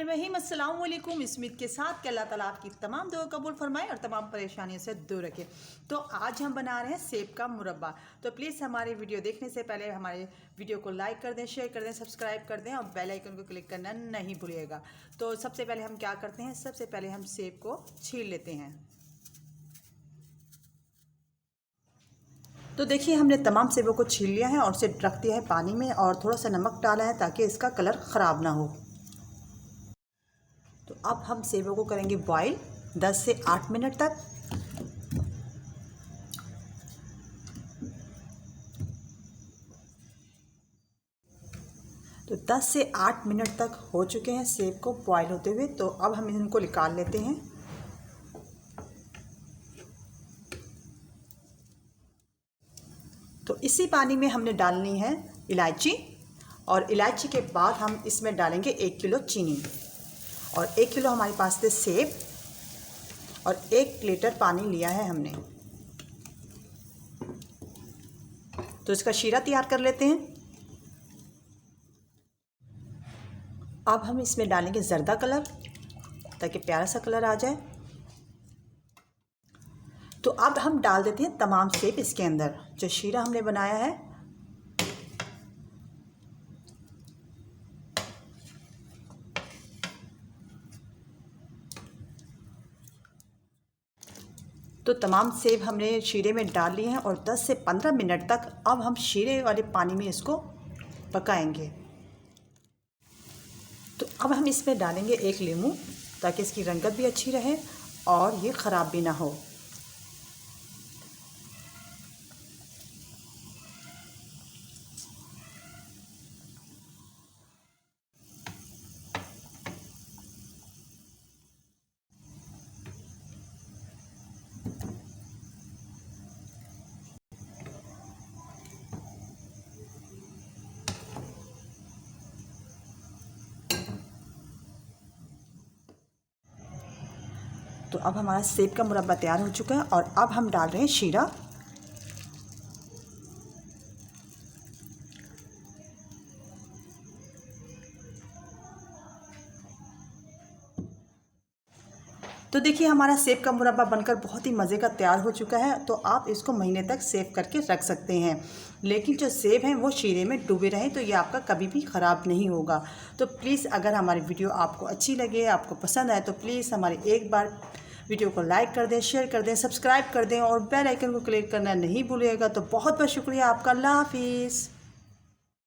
बिस्मिल्लाहिर्रहमानिर्रहीम। अस्सलाम वालेकुम। इस उम्मीद के साथ कि अल्लाह ताला आपकी तमाम दुआ कबूल फरमाए और तमाम परेशानियों से दूर रखे। तो आज हम बना रहे हैं सेब का मुरब्बा। तो प्लीज़ हमारी वीडियो देखने से पहले हमारे वीडियो को लाइक कर दें, शेयर कर दें, सब्सक्राइब कर दें और बेल आइकन को क्लिक करना नहीं भूलिएगा। तो सबसे पहले हम क्या करते हैं, सबसे पहले हम सेब को छील लेते हैं। तो देखिए हमने तमाम सेबों को छील लिया है और उसे रख दिया है पानी में और थोड़ा सा नमक डाला है ताकि इसका कलर ख़राब ना हो। तो अब हम सेबों को करेंगे बॉईल 10 से 8 मिनट तक। तो 10 से 8 मिनट तक हो चुके हैं सेब को बॉईल होते हुए। तो अब हम इनको निकाल लेते हैं। तो इसी पानी में हमने डालनी है इलायची और इलायची के बाद हम इसमें डालेंगे 1 किलो चीनी और 1 किलो हमारे पास थे सेब और 1 लीटर पानी लिया है हमने। तो इसका शीरा तैयार कर लेते हैं। अब हम इसमें डालेंगे ज़र्दा कलर ताकि प्यारा सा कलर आ जाए। तो अब हम डाल देते हैं तमाम सेब इसके अंदर जो शीरा हमने बनाया है। तो तमाम सेब हमने शीरे में डाल लिए हैं और 10 से 15 मिनट तक अब हम शीरे वाले पानी में इसको पकाएंगे। तो अब हम इसमें डालेंगे 1 नींबू ताकि इसकी रंगत भी अच्छी रहे और ये ख़राब भी ना हो। तो अब हमारा सेब का मुरब्बा तैयार हो चुका है और अब हम डाल रहे हैं शीरा। तो देखिए हमारा सेब का मुरब्बा बनकर बहुत ही मज़े का तैयार हो चुका है। तो आप इसको महीने तक सेव करके रख सकते हैं, लेकिन जो सेब हैं वो शीरे में डूबे रहें तो ये आपका कभी भी ख़राब नहीं होगा। तो प्लीज़ अगर हमारी वीडियो आपको अच्छी लगे, आपको पसंद आए तो प्लीज़ हमारी एक बार वीडियो को लाइक कर दें, शेयर कर दें, सब्सक्राइब कर दें और बेल आइकन को क्लिक करना नहीं भूलिएगा। तो बहुत बहुत शुक्रिया आपका। अल्लाह हाफिज़।